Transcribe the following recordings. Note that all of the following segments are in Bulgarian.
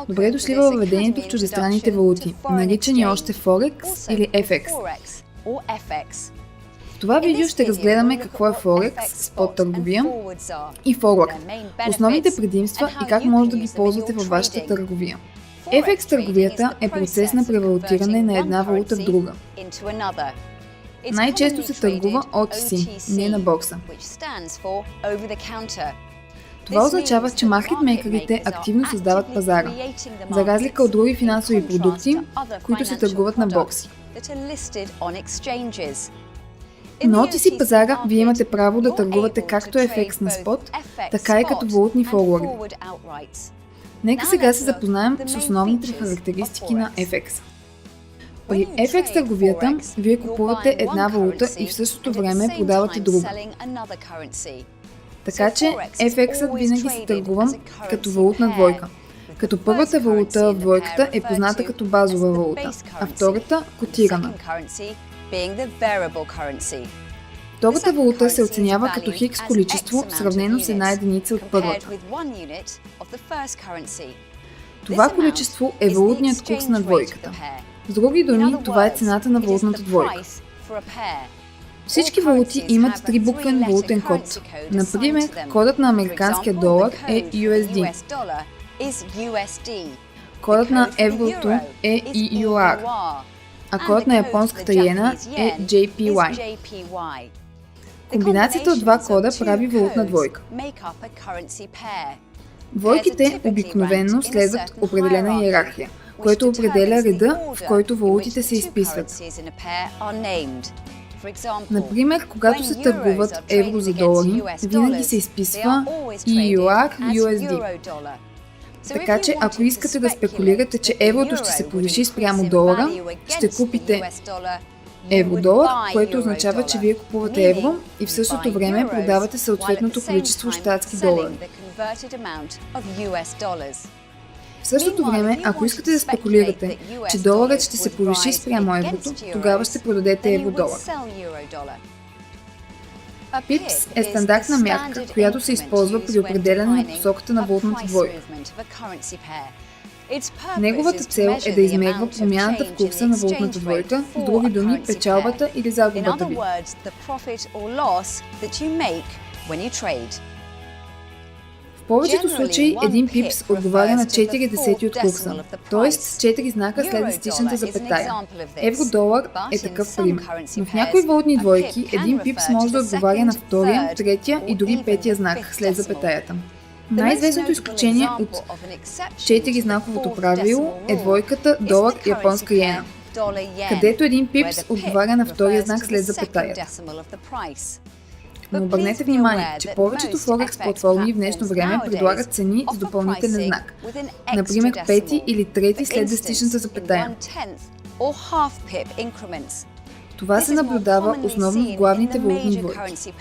Добре дошли във въведението в чуждестранните валути, наричани още FOREX или FX. В това видео ще разгледаме какво е FOREX, спот търговия, и Forward, основните предимства и как може да ги ползвате във вашата търговия. FX търговията е процес на превалутиране на една валута в друга. Най-често се търгува OTC, не на борса. Това означава, че маркетмейкърите активно създават пазара, за разлика от други финансови продукти, които се търгуват на борси. На OTC пазара вие имате право да търгувате както FX на спот, така и като валутни форварди. Нека сега се запознаем с основните характеристики на FX. При FX търговията вие купувате една валута и в същото време продавате друга. Така че FX-ът винаги се търгува като валутна двойка, като първата валута в двойката е позната като базова валута, а втората – котирана. Втората валута се оценява като хикс количество, сравнено с една единица от първата. Това количество е валутният курс на двойката. С други думи, това е цената на валутната двойка. Всички валути имат трибуквен валутен код. Например, кодът на американския долар е USD. Кодът на еврото е EUR, а кодът на японската йена е JPY. Комбинацията от два кода прави валутна двойка. Двойките обикновено следват определена иерархия, което определя реда, в който валутите се изписват. Например, когато се търгуват евро за долари, винаги се изписва EUR USD. Така че, ако искате да спекулирате, че еврото ще се повиши спрямо долара, ще купите евро-долар, което означава, че вие купувате евро и в същото време продавате съответното количество щатски долари. В същото време, ако искате да спекулирате, че доларът ще се повиши спрямо еврото, тогава ще продадете евро-долар. Пипс е стандартна мярка, която се използва при определяне на посоката на валутната двойка. Неговата цел е да измерва промяната в курса на валутната двойка, с други думи, печалбата или загубата ви. В повечето случаи един пипс отговаря на 4 десети от курса, т.е. 4 знака след десетичната запетая. Евро-долар е такъв пример. Но в някои валутни двойки един пипс може да отговаря на втория, третия и дори петия знак след запетаята. Най-известното изключение от 4-знаковото правило е двойката долар-японска йена, където един пипс отговаря на втория знак след запетаята. Но обърнете внимание, че повечето FOREX платформи в днешно време предлагат цени с допълнителен знак, например пети или трети след десетичната запетая. Това се наблюдава основно в главните валутни двойки.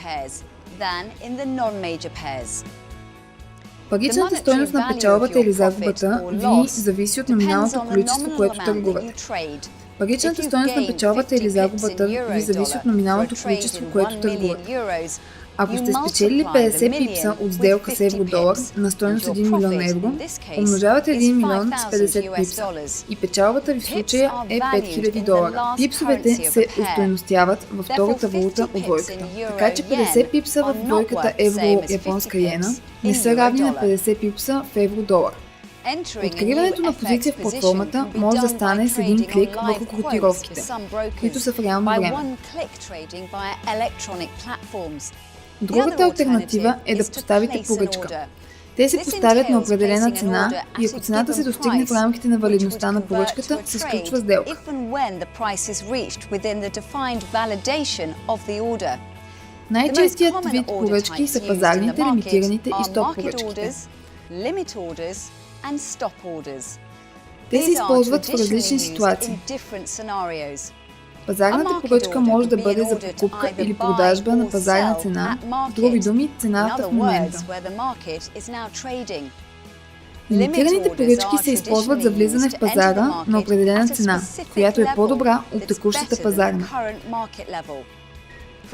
Паричната стойност на печалбата или загубата ви зависи от номиналното количество, което търгувате. Паричната стойност на печалбата или загубата ви зависи от номиналното количество, което търгувате. Ако сте спечелили 50 пипса от сделка с евро-долар на стойност 1 милион евро, умножавате 1 милион с 50 пипса и печалбата ви в случая е 5000 долара. Пипсовете се устойностяват във втората валута от двойката. Така че 50 пипса в двойката евро-японска йена не са равни на 50 пипса в евро-долар. Откриването на позиция в платформата може да стане с един клик върху котировките, които са в реално време. Другата алтернатива е да поставите поръчка. Те се поставят на определена цена и ако цената се достигне в рамките на валидността на поръчката, се сключва сделка. Най-честият вид поръчки са пазарните, лимитираните и стоп поръчките. Те се използват в различни ситуации. Пазарната поръчка може да бъде за покупка или продажба на пазарна цена, с други думи, цената в момента. Лимитираните поръчки се използват за влизане в пазара на определена цена, която е по-добра от текущата пазарна.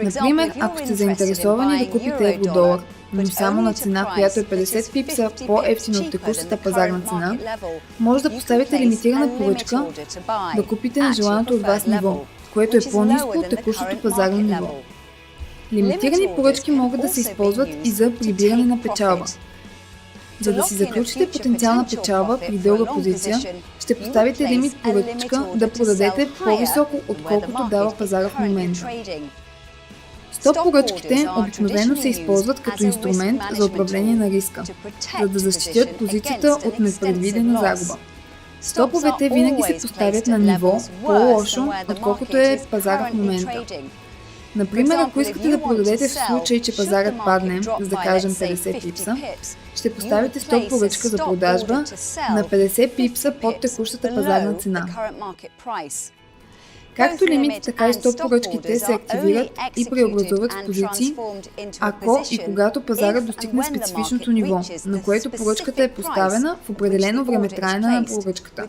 Например, ако сте заинтересовани да купите евро-долар но само на цена, която е 50 пипса по-евтина от текущата пазарна цена, може да поставите лимитирана поръчка да купите на желаното от вас ниво, което е по-ниско от текущото пазарно ниво. Лимитирани поръчки могат да се използват и за прибиране на печалба. За да си заключите потенциална печалба при дълга позиция, ще поставите лимит поръчка да продадете по-високо, отколкото дава пазара в момента. Стоп поръчките обикновено се използват като инструмент за управление на риска, за да защитят позицията от непредвидена загуба. Стоповете винаги се поставят на ниво по-лошо, отколкото е пазара в момента. Например, ако искате да продадете в случай, че пазарът падне, за да кажем 50 пипса, ще поставите стоп поръчка за продажба на 50 пипса под текущата пазарна цена. Както лимит, така и стоп поръчките се активират и преобразуват в позиции, ако и когато пазарът достигне специфичното ниво, на което поръчката е поставена в определено времетраене на поръчката.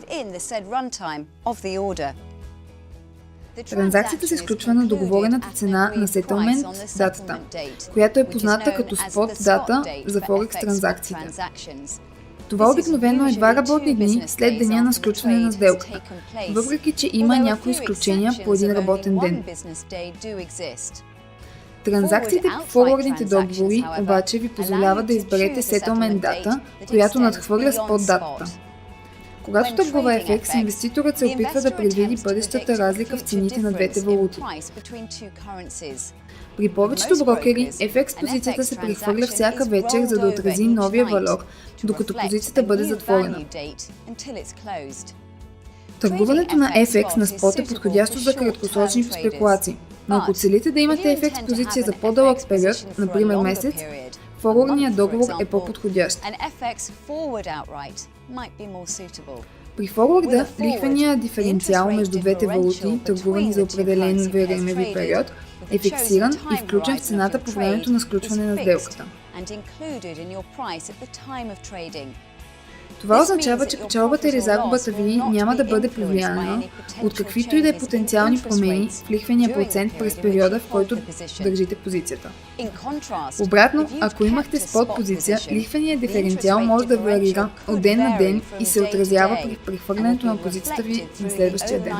Транзакцията се изключва на договорената цена на сетълмент датата, която е позната като спот дата за FOREX транзакциите. Това обикновено е 2 работни дни след деня на сключване на сделката, въпреки че има някои изключения по един работен ден. Транзакциите по форвардните договори обаче ви позволяват да изберете сетълмент дата, която надхвърля спот датата. Когато търгува FX, инвеститорът се опитва да предвиди бъдещата разлика в цените на двете валути. При повечето брокери, FX позицията се прехвърля всяка вечер, за да отрази новия валор, докато позицията бъде затворена. Търгуването на FX на спот е подходящо за краткосрочни спекулации, но ако целите да имате FX позиция за по-дълъг период, например месец, форвардният договор е по-подходящ. При форварда, лихвеният диференциал между двете валути, търгувани за определен времеви период, е фиксиран и включен в цената по времето на сключване на сделката. Това означава, че печалбата или загубата ви няма да бъде повлияна от каквито и да е потенциални промени в лихвения процент през периода, в който държите позицията. Обратно, ако имахте спот позиция, лихвеният диференциал може да варира от ден на ден и се отразява при прехвърлянето на позицията ви на следващия ден.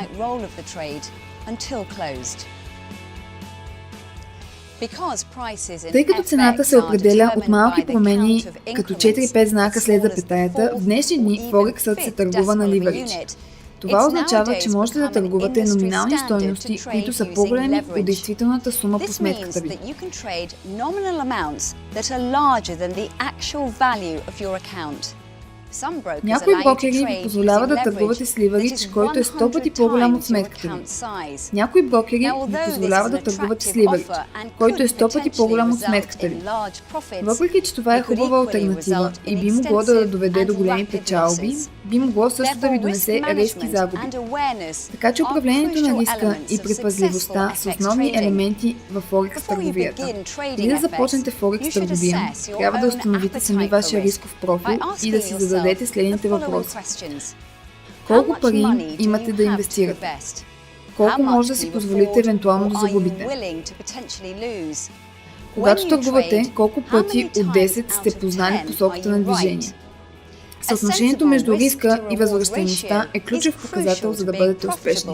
Тъй като цената се определя от малки промени, като 4-5 знака след запетаята, в днешни дни Форексът се търгува на ливеридж. Това означава, че можете да търгувате номинални стойности, които са по-големи от действителната сума по сметката ви. Някои брокери ви позволяват да търгувате с ливеридж, който е 100 пъти по-голям от сметката ви. Някои брокери ви позволяват да търгувате с ливеридж, който е 100 пъти по-голям от сметката ви. Въпреки че това е хубава алтернатива и би могло да доведе до големи печалби, би могло също да ви донесе резки загуби. Така че управлението на риска и предпазливостта са основни елементи в FOREX търговията. Преди да започнете FOREX търговия, трябва да установите сами вашия рисков профил и да си зададете следните въпроси. Колко пари имате да инвестирате? Колко може да си позволите евентуално да загубите? Когато търгувате, колко пъти от 10 сте познали посоката на движение? Съотношението между риска и възвръщаемостта е ключов показател, за да бъдете успешни.